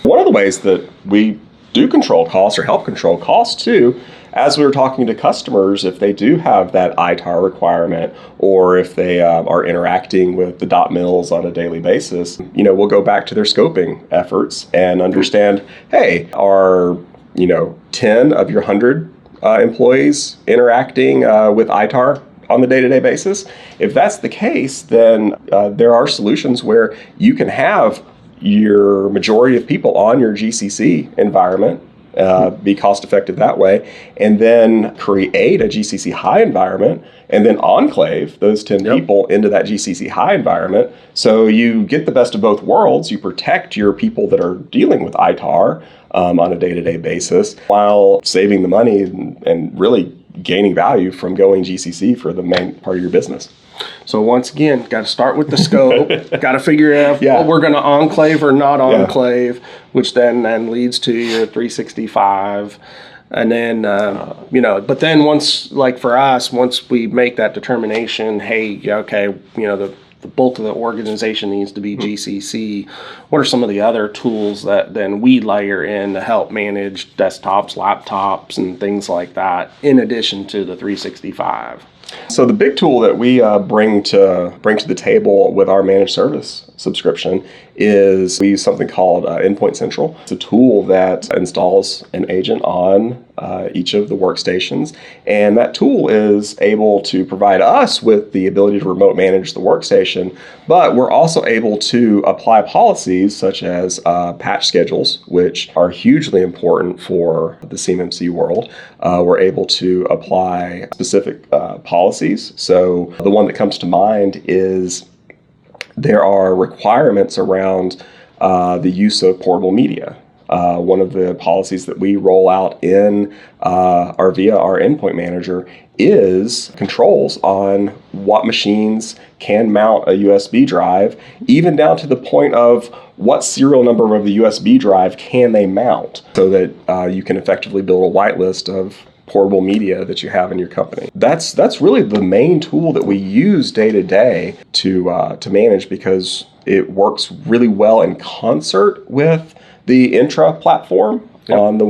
One of the ways that we do control costs or help control costs too, as we were talking to customers, if they do have that itar requirement, or if they are interacting with the .mils on a daily basis, we'll go back to their scoping efforts and understand, hey, are 10 of your 100 employees interacting with itar on the day-to-day basis? If that's the case, then there are solutions where you can have your majority of people on your GCC environment, be cost effective that way, and then create a GCC high environment and then enclave those 10 people into that GCC high environment. So you get the best of both worlds. You protect your people that are dealing with itar on a day-to-day basis while saving the money and really gaining value from going GCC for the main part of your business. So once again, got to start with the scope, got to figure out what we're going to enclave or not enclave, which then leads to your 365. And then, but then once, like for us, once we make that determination, hey, the bulk of the organization needs to be GCC, what are some of the other tools that then we layer in to help manage desktops, laptops, and things like that, in addition to the 365? So the big tool that we bring to the table with our managed service subscription is we use something called Endpoint Central. It's a tool that installs an agent on each of the workstations, and that tool is able to provide us with the ability to remote manage the workstation, but we're also able to apply policies such as patch schedules, which are hugely important for the CMMC world. We're able to apply specific policies. So the one that comes to mind is there are requirements around the use of portable media. One of the policies that we roll out via our endpoint manager is controls on what machines can mount a USB drive, even down to the point of what serial number of the USB drive can they mount, so that you can effectively build a whitelist of portable media that you have in your company. That's really the main tool that we use day to day to manage, because it works really well in concert with the Intra platform on the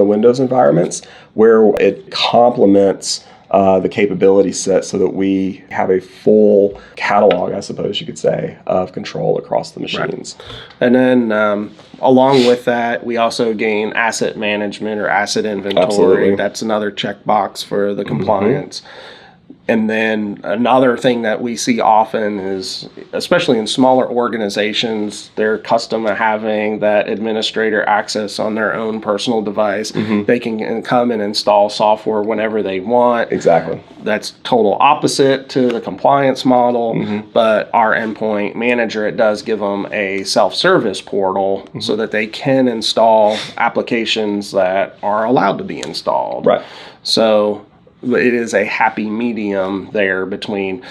Windows environments, where it complements the capability set so that we have a full catalog, I suppose you could say, of control across the machines. Right. And then along with that, we also gain asset management or asset inventory. Absolutely. That's another checkbox for the compliance. And then another thing that we see often is, especially in smaller organizations, they're accustomed to having that administrator access on their own personal device. They can come and install software whenever they want. Exactly. That's total opposite to the compliance model. But our endpoint manager, it does give them a self-service portal so that they can install applications that are allowed to be installed. Right. So it is a happy medium there between,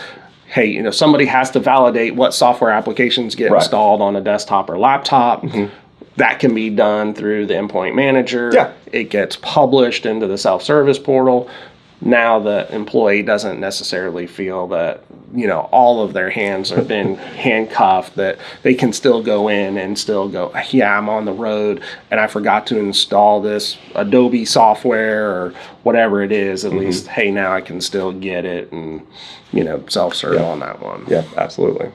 hey, somebody has to validate what software applications get installed on a desktop or laptop. That can be done through the endpoint manager. It gets published into the self-service portal. Now the employee doesn't necessarily feel that, all of their hands have been handcuffed, that they can still go in and still go, I'm on the road and I forgot to install this Adobe software or whatever it is. At least, hey, now I can still get it and, self-serve on that one. Yeah, absolutely.